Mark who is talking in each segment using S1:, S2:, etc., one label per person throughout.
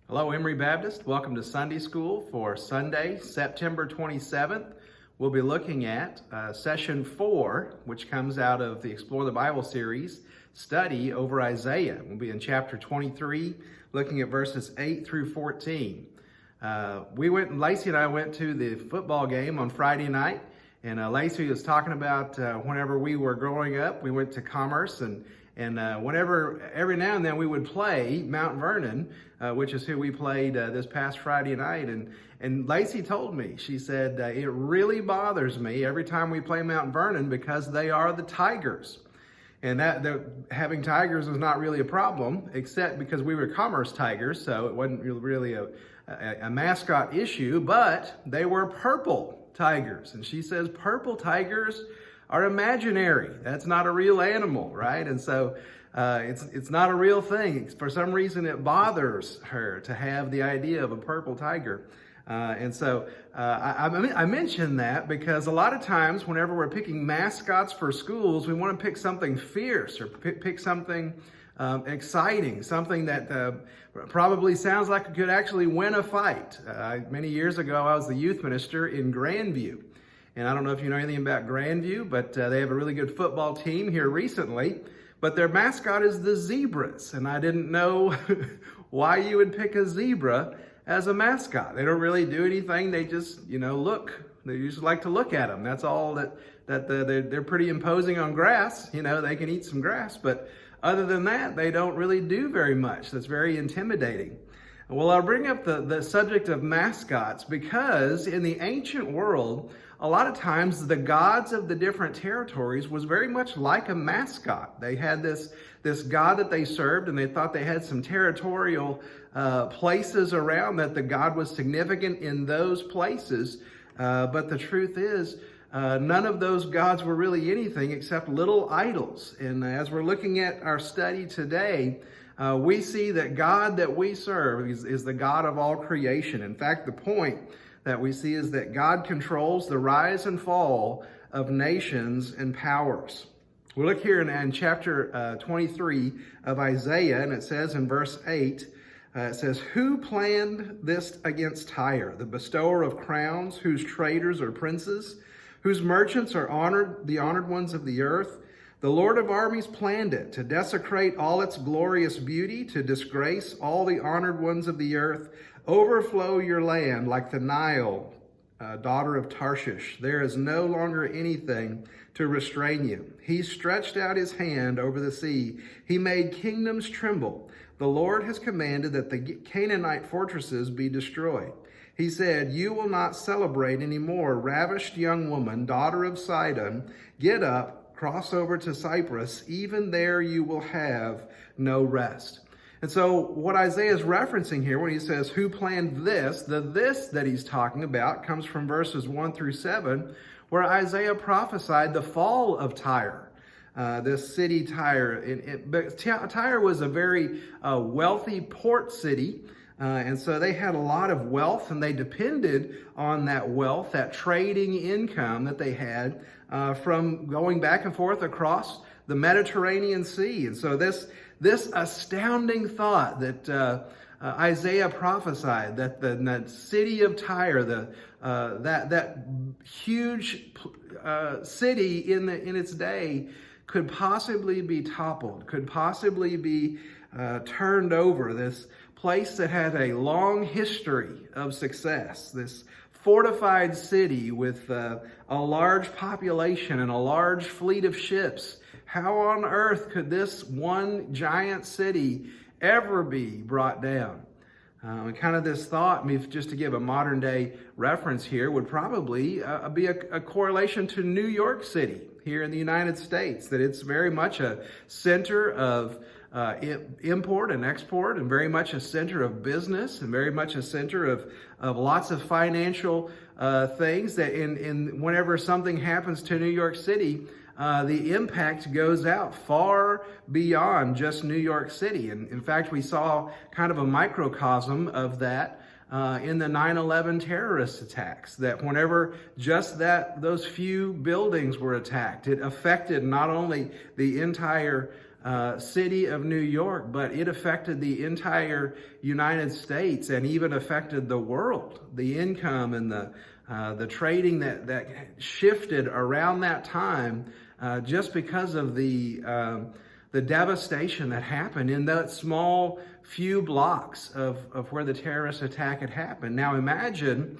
S1: Hello, Emory Baptist. Welcome to Sunday School for Sunday, September 27th. We'll be looking at Session 4, which comes out of the Explore the Bible series, study over Isaiah. We'll be in chapter 23, looking at verses 8 through 14. Lacey and I went to the football game on Friday night, and Lacey was talking about whenever we were growing up, we went to Commerce, and every now and then we would play Mount Vernon, which is who we played this past Friday night. And Lacey told me, she said, it really bothers me every time we play Mount Vernon because they are the Tigers. And having Tigers was not really a problem, except because we were Commerce Tigers, so it wasn't really a mascot issue, but they were purple Tigers. And she says purple Tigers are imaginary. That's not a real animal, right? And so it's not a real thing. For some reason, it bothers her to have the idea of a purple tiger. I mention that because a lot of times whenever we're picking mascots for schools, we want to pick something fierce or pick something exciting, something that probably sounds like it could actually win a fight. Many years ago, I was the youth minister in Grandview. And I don't know if you know anything about Grandview, but they have a really good football team here recently. But their mascot is the zebras. And I didn't know why you would pick a zebra as a mascot. They don't really do anything. They just, look. They just like to look at them. That's all they're pretty imposing on grass. They can eat some grass. But other than that, they don't really do very much. That's very intimidating. Well, I'll bring up the subject of mascots because in the ancient world, a lot of times the gods of the different territories was very much like a mascot. They had this god that they served, and they thought they had some territorial places around that the god was significant in those places. But the truth is, none of those gods were really anything except little idols. And as we're looking at our study today, we see that God that we serve is the God of all creation. In fact, the point that we see is that God controls the rise and fall of nations and powers. We look here in chapter 23 of Isaiah, and it says in verse 8, it says, "Who planned this against Tyre, the bestower of crowns, whose traders are princes, whose merchants are honored, the honored ones of the earth? The Lord of armies planned it, to desecrate all its glorious beauty, to disgrace all the honored ones of the earth. Overflow your land like the Nile, daughter of Tarshish. There is no longer anything to restrain you. He stretched out his hand over the sea. He made kingdoms tremble. The Lord has commanded that the Canaanite fortresses be destroyed. He said, you will not celebrate anymore, ravished young woman, daughter of Sidon. Get up, cross over to Cyprus. Even there you will have no rest." And so what Isaiah is referencing here when he says, who planned this, the this that he's talking about comes from verses 1 through 7, where Isaiah prophesied the fall of Tyre, this city Tyre. But Tyre was a very wealthy port city, and so they had a lot of wealth, and they depended on that wealth, that trading income that they had from going back and forth across the Mediterranean Sea. And so this astounding thought that Isaiah prophesied, that the city of Tyre, that huge city in its day, could possibly be toppled, could possibly be turned over. This place that had a long history of success, this fortified city with a large population and a large fleet of ships. How on earth could this one giant city ever be brought down? And kind of this thought, just to give a modern day reference here, would probably be a correlation to New York City here in the United States, that it's very much a center of import and export, and very much a center of business, and very much a center of lots of financial things, that whenever something happens to New York City, the impact goes out far beyond just New York City. And in fact, we saw kind of a microcosm of that in the 9/11 terrorist attacks, that whenever just those few buildings were attacked, it affected not only the entire city of New York, but it affected the entire United States and even affected the world. The income and the trading that shifted around that time just because of the devastation that happened in that small few blocks of where the terrorist attack had happened. Now imagine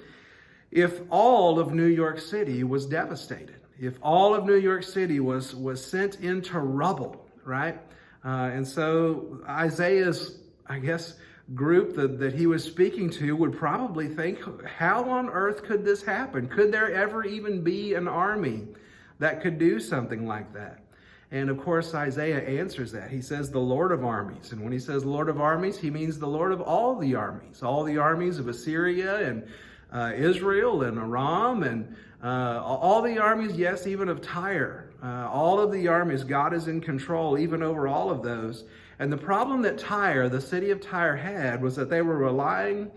S1: if all of New York City was devastated, if all of New York City was sent into rubble, right? And so Isaiah's, I guess, group that he was speaking to would probably think, how on earth could this happen? Could there ever even be an army that could do something like that? And of course, Isaiah answers that. He says, the Lord of armies. And when he says Lord of armies, he means the Lord of all the armies of Assyria and Israel and Aram and all the armies, yes, even of Tyre. All of the armies, God is in control even over all of those. And the problem that Tyre, the city of Tyre, had was that they were relying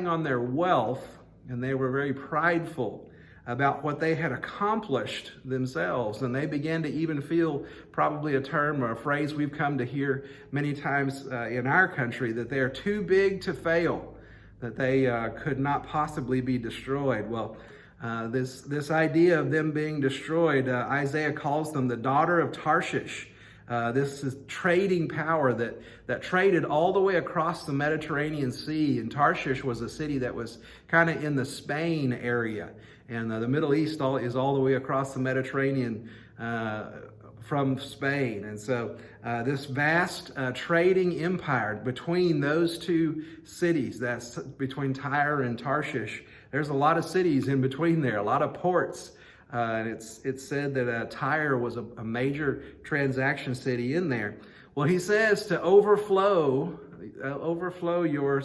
S1: on their wealth, and they were very prideful about what they had accomplished themselves. And they began to even feel, probably a term or a phrase we've come to hear many times in our country, that they are too big to fail, that they could not possibly be destroyed. Well, this idea of them being destroyed, Isaiah calls them the daughter of Tarshish. This is trading power that traded all the way across the Mediterranean Sea. And Tarshish was a city that was kind of in the Spain area. And the Middle East is all the way across the Mediterranean from Spain. And so this vast trading empire between those two cities, that's between Tyre and Tarshish, there's a lot of cities in between there, a lot of ports. And it's said that Tyre was a major transaction city in there. Well, he says to overflow your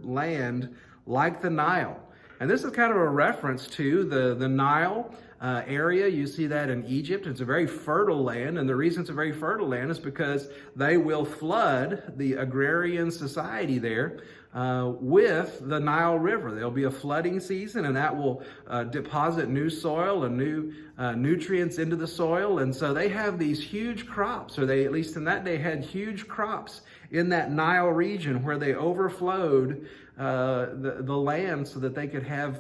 S1: land like the Nile. And this is kind of a reference to the Nile area. You see that in Egypt. It's a very fertile land. And the reason it's a very fertile land is because they will flood the agrarian society there with the Nile River. There'll be a flooding season, and that will deposit new soil and new nutrients into the soil. And so they have these huge crops, or they, at least in that day, had huge crops in that Nile region where they overflowed the land so that they could have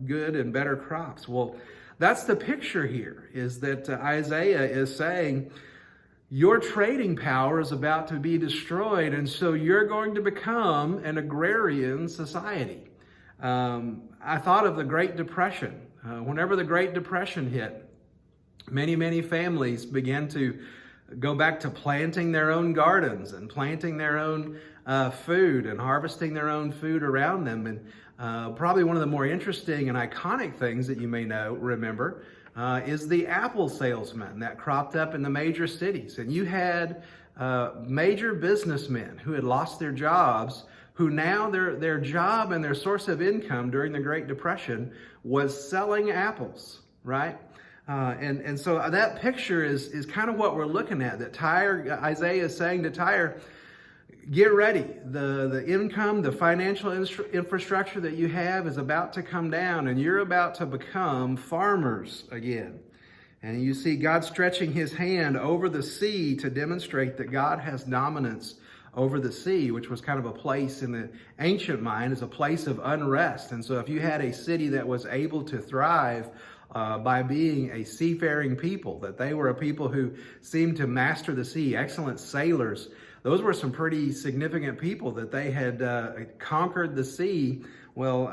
S1: good and better crops. Well, that's the picture here, is that Isaiah is saying, your trading power is about to be destroyed, and so you're going to become an agrarian society. I thought of the Great Depression. Whenever the Great Depression hit, many families began to go back to planting their own gardens and planting their own food and harvesting their own food around them. And probably one of the more interesting and iconic things that you may remember is the apple salesman that cropped up in the major cities. And you had major businessmen who had lost their jobs, who now their job and their source of income during the Great Depression was selling apples, right? And so that picture is kind of what we're looking at, that Isaiah is saying to Tyre, get ready. The income, the financial infrastructure that you have is about to come down, and you're about to become farmers again. And you see God stretching his hand over the sea to demonstrate that God has dominance over the sea, which was kind of a place in the ancient mind as a place of unrest. And so if you had a city that was able to thrive by being a seafaring people, that they were a people who seemed to master the sea, excellent sailors, those were some pretty significant people, that they had conquered the sea. Well,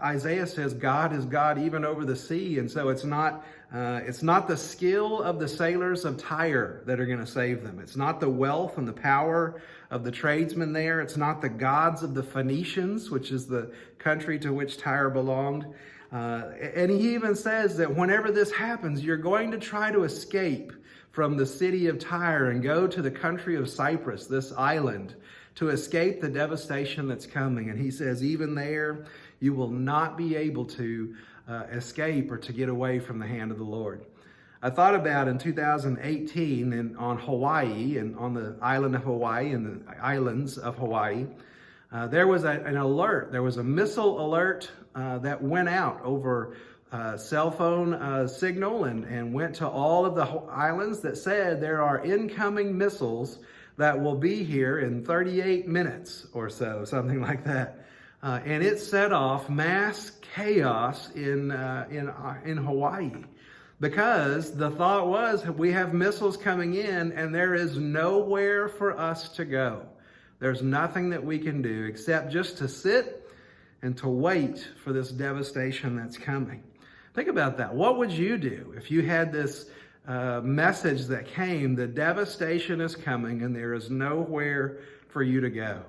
S1: Isaiah says God is God even over the sea, and so it's not the skill of the sailors of Tyre that are going to save them. It's not the wealth and the power of the tradesmen there. It's not the gods of the Phoenicians, which is the country to which Tyre belonged. And he even says that whenever this happens, you're going to try to escape from the city of Tyre and go to the country of Cyprus, this island, to escape the devastation that's coming. And he says, even there, you will not be able to escape or to get away from the hand of the Lord. I thought about in 2018 and on Hawaii, and on the island of Hawaii and the islands of Hawaii, there was an alert. There was a missile alert that went out over cell phone signal and went to all of the islands that said there are incoming missiles that will be here in 38 minutes or so, something like that. And it set off mass chaos in Hawaii, because the thought was, we have missiles coming in and there is nowhere for us to go. There's nothing that we can do except just to sit and to wait for this devastation that's coming. Think about that. What would you do if you had this message that came, the devastation is coming and there is nowhere for you to go?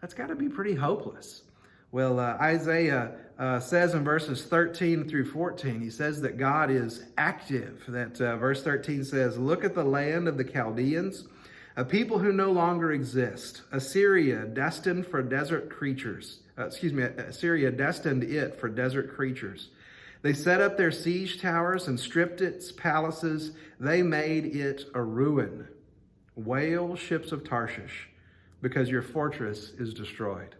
S1: That's got to be pretty hopeless. Well, Isaiah says in verses 13 through 14, he says that God is active. That verse 13 says, "Look at the land of the Chaldeans, a people who no longer exist. Assyria destined for desert creatures. Assyria destined it for desert creatures. They set up their siege towers and stripped its palaces. They made it a ruin. Wail, ships of Tarshish, because your fortress is destroyed."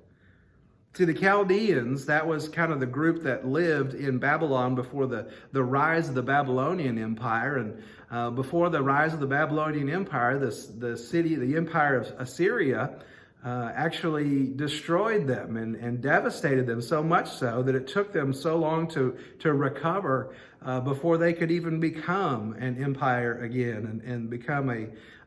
S1: See, the Chaldeans, that was kind of the group that lived in Babylon before the rise of the Babylonian Empire. And before the rise of the Babylonian Empire, the empire of Assyria actually destroyed them and devastated them, so much so that it took them so long to recover before they could even become an empire again and become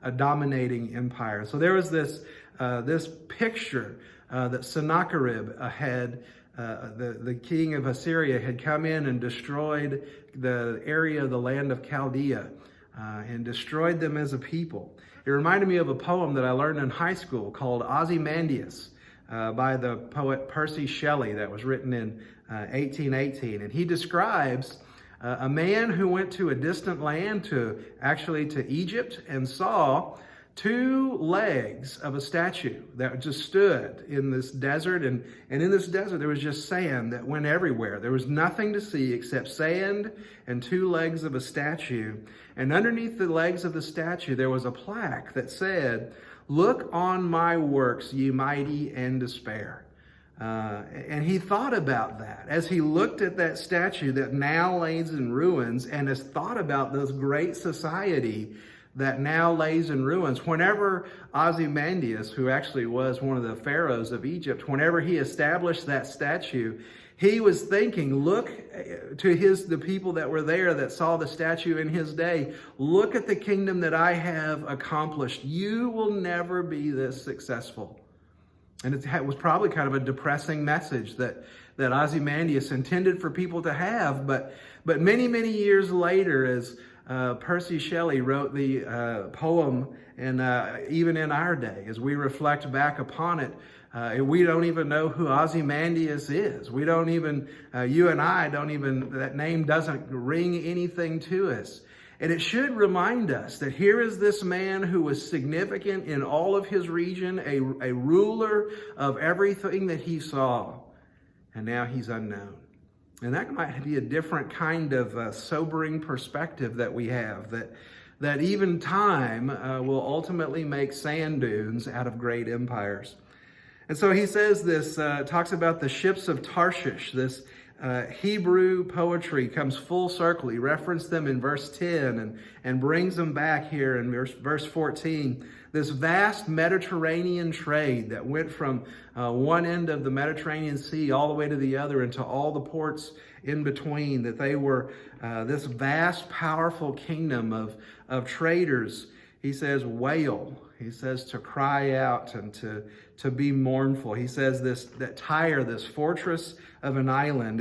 S1: a dominating empire. So there was this picture that Sennacherib had, the king of Assyria, had come in and destroyed the area of the land of Chaldea and destroyed them as a people. It reminded me of a poem that I learned in high school called Ozymandias by the poet Percy Shelley, that was written in 1818. And he describes a man who went to a distant land, to Egypt, and saw two legs of a statue that just stood in this desert. And in this desert, there was just sand that went everywhere. There was nothing to see except sand and two legs of a statue. And underneath the legs of the statue, there was a plaque that said, "Look on my works, ye mighty, and despair." And he thought about that as he looked at that statue that now lays in ruins, and has thought about this great society that now lays in ruins. Whenever Ozymandias, who actually was one of the pharaohs of Egypt, whenever he established that statue, he was thinking, look to the people that were there that saw the statue in his day, look at the kingdom that I have accomplished. You will never be this successful. And it was probably kind of a depressing message that Ozymandias intended for people to have. But many, many years later, as Percy Shelley wrote the poem, and even in our day, as we reflect back upon it, we don't even know who Ozymandias is. We don't even, you and I don't even, that name doesn't ring anything to us. And it should remind us that here is this man who was significant in all of his region, a ruler of everything that he saw, and now he's unknown. And that might be a different kind of sobering perspective that we have, that even time will ultimately make sand dunes out of great empires. And so he says this, talks about the ships of Tarshish. This Hebrew poetry comes full circle. He referenced them in verse 10 and brings them back here in verse 14. This vast Mediterranean trade that went from one end of the Mediterranean Sea all the way to the other, into all the ports in between, that they were this vast, powerful kingdom of traders. He says, wail. He says to cry out and to be mournful. He says that Tyre, this fortress of an island,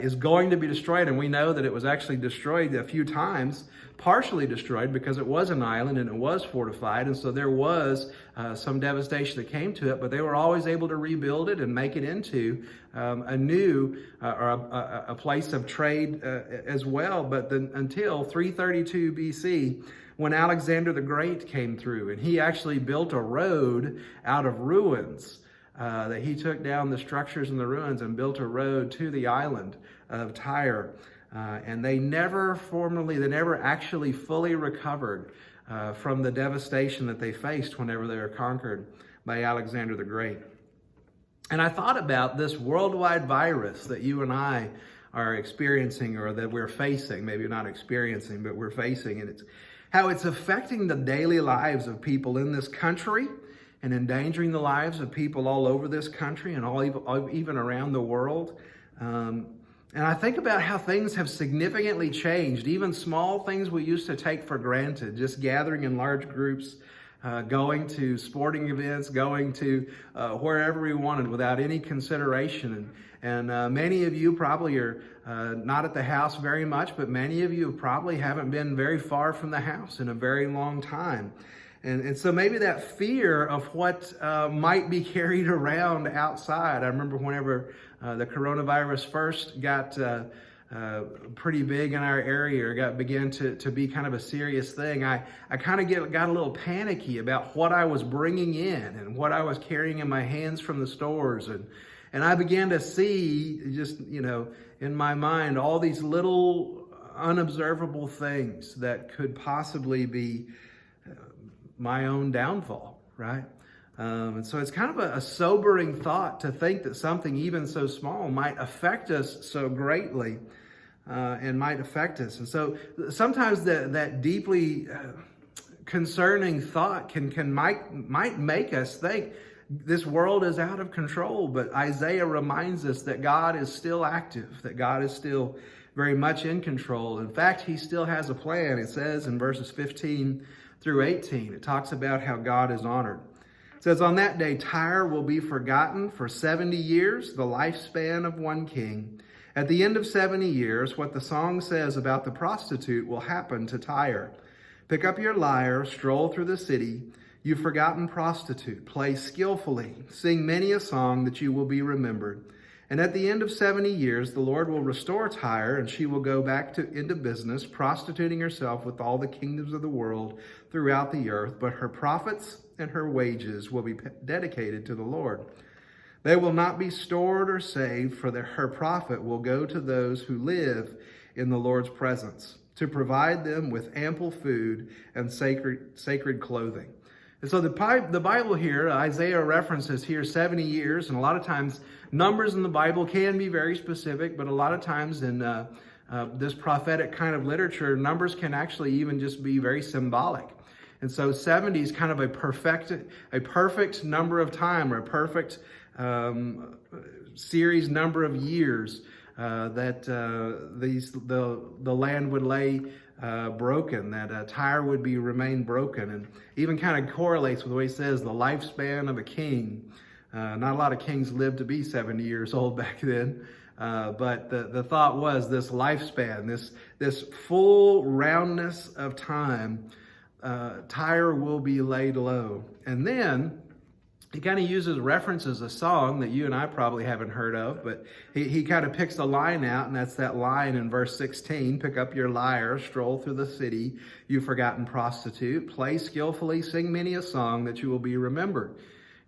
S1: is going to be destroyed. And we know that it was actually destroyed a few times, partially destroyed because it was an island and it was fortified. And so there was some devastation that came to it, but they were always able to rebuild it and make it into a new or a place of trade as well. But until 332 BC, when Alexander the Great came through, and he actually built a road out of ruins, that he took down the structures in the ruins and built a road to the island of Tyre. And they never actually fully recovered from the devastation that they faced whenever they were conquered by Alexander the Great. And I thought about this worldwide virus that you and I are experiencing, or that we're facing, maybe not experiencing, but we're facing. And it's how it's affecting the daily lives of people in this country and endangering the lives of people all over this country and even around the world. And I think about how things have significantly changed, even small things we used to take for granted, just gathering in large groups, going to sporting events, going to wherever we wanted without any consideration. And many of you probably are not at the house very much, but many of you probably haven't been very far from the house in a very long time. And so maybe that fear of what might be carried around outside. I remember whenever the coronavirus first got pretty big in our area, or began to be kind of a serious thing, I kind of got a little panicky about what I was bringing in and what I was carrying in my hands from the stores. And I began to see, just, in my mind, all these little unobservable things that could possibly be my own downfall, right? And so it's kind of a sobering thought to think that something even so small might affect us so greatly, and might affect us. And so sometimes that deeply concerning thought might make us think this world is out of control. But Isaiah reminds us that God is still active, that God is still very much in control. In fact, he still has a plan. It says in verses 15 through 18, it talks about how God is honored. It says, on that day, Tyre will be forgotten for 70 years, the lifespan of one king. At the end of 70 years, what the song says about the prostitute will happen to Tyre. Pick up your lyre, stroll through the city. You forgotten prostitute, play skillfully. Sing many a song that you will be remembered. And at the end of 70 years, the Lord will restore Tyre, and she will go back into business, prostituting herself with all the kingdoms of the world throughout the earth. But her profits and her wages will be dedicated to the Lord. They will not be stored or saved, for her profit will go to those who live in the Lord's presence, to provide them with ample food and sacred clothing. And so the Bible here, Isaiah references here 70 years, and a lot of times numbers in the Bible can be very specific, but a lot of times in this prophetic kind of literature, numbers can actually even just be very symbolic. And so 70 is kind of a perfect number of time, or a perfect series number of years that the land would lay broken, that Tyre would remain broken, and even kind of correlates with what he says, the lifespan of a king. Not a lot of kings lived to be 70 years old back then, but the thought was this lifespan, this full roundness of time, Tyre will be laid low. And then he kind of uses references a song that you and I probably haven't heard of, but he kind of picks a line out, and that's that line in verse 16, pick up your lyre, stroll through the city, you forgotten prostitute, play skillfully, sing many a song that you will be remembered.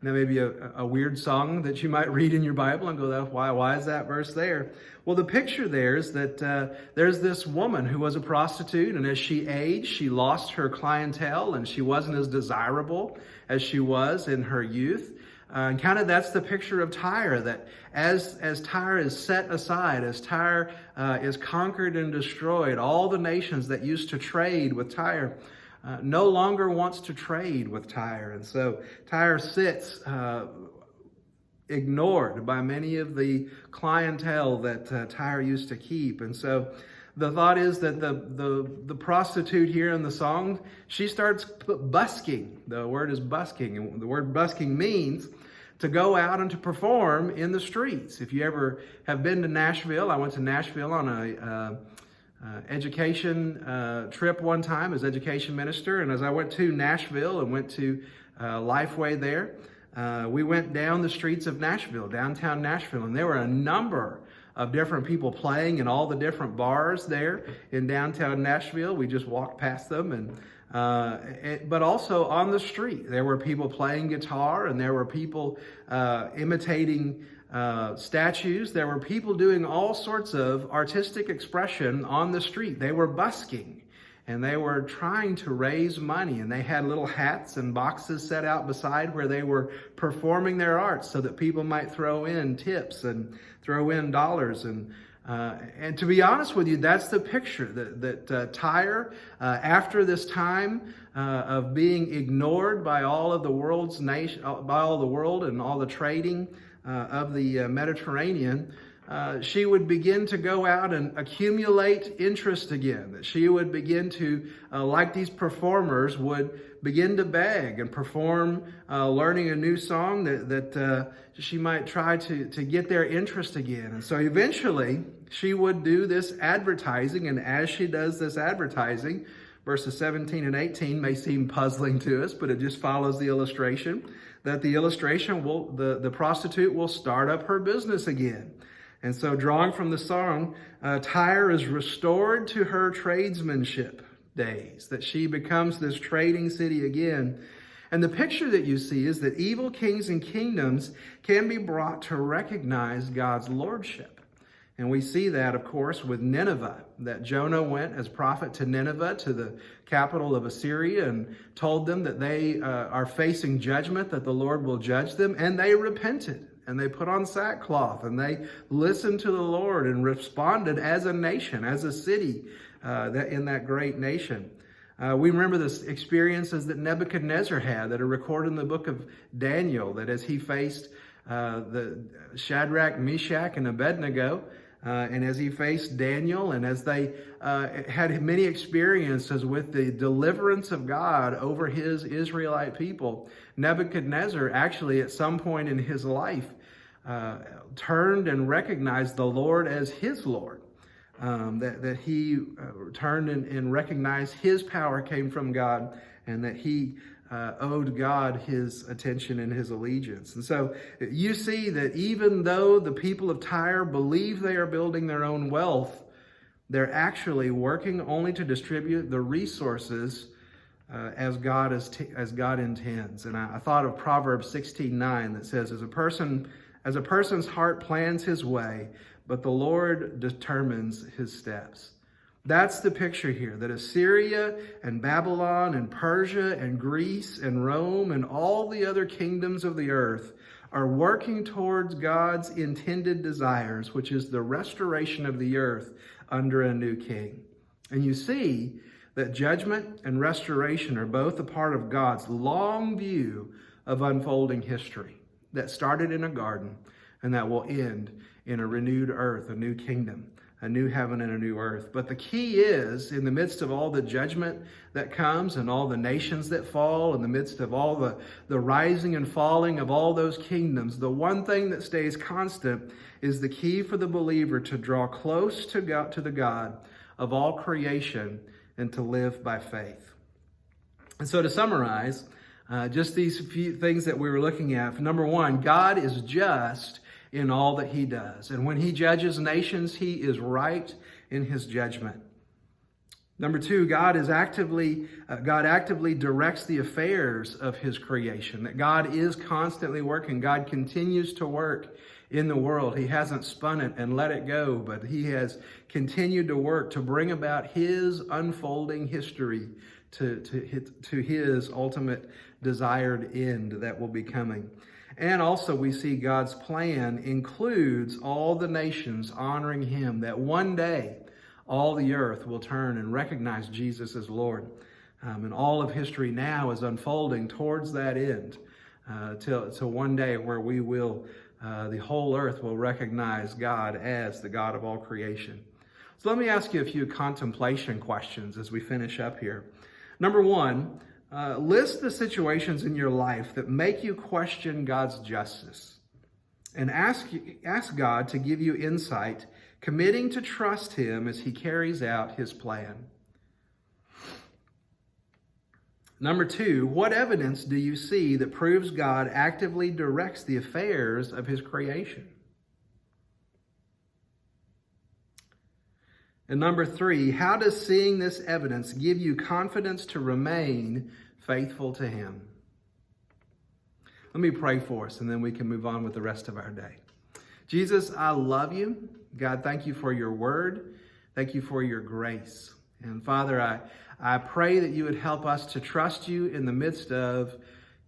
S1: Now, maybe a weird song that you might read in your Bible and go, why is that verse there? Well, the picture there is that there's this woman who was a prostitute, and as she aged, she lost her clientele, and she wasn't as desirable as she was in her youth. And kind of that's the picture of Tyre, that as Tyre is set aside, as Tyre is conquered and destroyed, all the nations that used to trade with Tyre no longer wants to trade with Tyre. And so Tyre sits ignored by many of the clientele that Tyre used to keep. And so the thought is that the prostitute here in the song, she starts busking. The word is busking, and the word busking means to go out and to perform in the streets. If you ever have been to Nashville, I went to Nashville on a education trip one time as education minister, and as I went to Nashville and went to Lifeway there, we went down the streets of Nashville, downtown Nashville, and there were a number of different people playing in all the different bars there in downtown Nashville. We just walked past them, but also on the street there were people playing guitar, and there were people imitating statues. There were people doing all sorts of artistic expression on the street. They were busking, and they were trying to raise money, and they had little hats and boxes set out beside where they were performing their arts so that people might throw in tips and throw in dollars. And And to be honest with you, that's the picture that Tyre, after this time of being ignored by all of the world's nation, by all the world and all the trading of the Mediterranean, she would begin to go out and accumulate interest again. That she would begin to, like these performers, would begin to beg and perform, learning a new song that she might try to get their interest again. And so eventually she would do this advertising, and as she does this advertising, verses 17 and 18 may seem puzzling to us, but it just follows the illustration, that the illustration will, the prostitute will start up her business again. And so drawing from the song, Tyre is restored to her tradesmanship days, that she becomes this trading city again. And the picture that you see is that evil kings and kingdoms can be brought to recognize God's lordship. And we see that, of course, with Nineveh, that Jonah went as prophet to Nineveh, to the capital of Assyria, and told them that they are facing judgment, that the Lord will judge them, and they repented. And they put on sackcloth, and they listened to the Lord and responded as a nation, as a city in that great nation. We remember the experiences that Nebuchadnezzar had that are recorded in the book of Daniel, that as he faced the Shadrach, Meshach, and Abednego, and as he faced Daniel, and as they had many experiences with the deliverance of God over his Israelite people, Nebuchadnezzar actually at some point in his life turned and recognized the Lord as his Lord. That he turned and recognized his power came from God, and that he owed God his attention and his allegiance. And so you see that even though the people of Tyre believe they are building their own wealth, they're actually working only to distribute the resources as God intends. And I thought of Proverbs 16:9 that says, as a person's heart plans his way, but the Lord determines his steps. That's the picture here, that Assyria and Babylon and Persia and Greece and Rome and all the other kingdoms of the earth are working towards God's intended desires, which is the restoration of the earth under a new king. And you see that judgment and restoration are both a part of God's long view of unfolding history that started in a garden and that will end in a renewed earth, a new kingdom, a new heaven and a new earth. But the key is, in the midst of all the judgment that comes and all the nations that fall, in the midst of all the rising and falling of all those kingdoms, the one thing that stays constant is the key for the believer to draw close to God, to the God of all creation, and to live by faith. And so to summarize, just these few things that we were looking at. Number one, God is just in all that he does. And when he judges nations, he is right in his judgment. Number two, God actively directs the affairs of his creation. That God is constantly working. God continues to work in the world. He hasn't spun it and let it go, but he has continued to work to bring about his unfolding history to his ultimate desired end that will be coming. And also we see God's plan includes all the nations honoring him, that one day all the earth will turn and recognize Jesus as Lord. And all of history now is unfolding towards that end, till one day where we will, the whole earth will recognize God as the God of all creation. So let me ask you a few contemplation questions as we finish up here. Number one, list the situations in your life that make you question God's justice, and ask God to give you insight, committing to trust him as he carries out his plan. Number two, what evidence do you see that proves God actively directs the affairs of his creation? And number three, how does seeing this evidence give you confidence to remain faithful to him? Let me pray for us, and then we can move on with the rest of our day. Jesus, I love you. God, thank you for your word. Thank you for your grace. And Father, I pray that you would help us to trust you in the midst of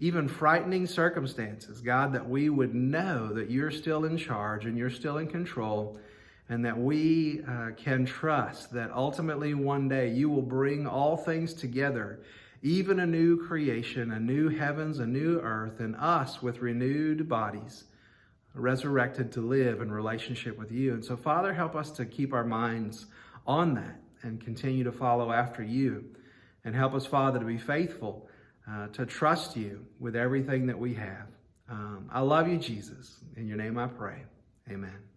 S1: even frightening circumstances. God, that we would know that you're still in charge and you're still in control, and that we can trust that ultimately one day you will bring all things together, even a new creation, a new heavens, a new earth, and us with renewed bodies, resurrected to live in relationship with you. And so, Father, help us to keep our minds on that and continue to follow after you. And help us, Father, to be faithful, to trust you with everything that we have. I love you, Jesus. In your name I pray. Amen.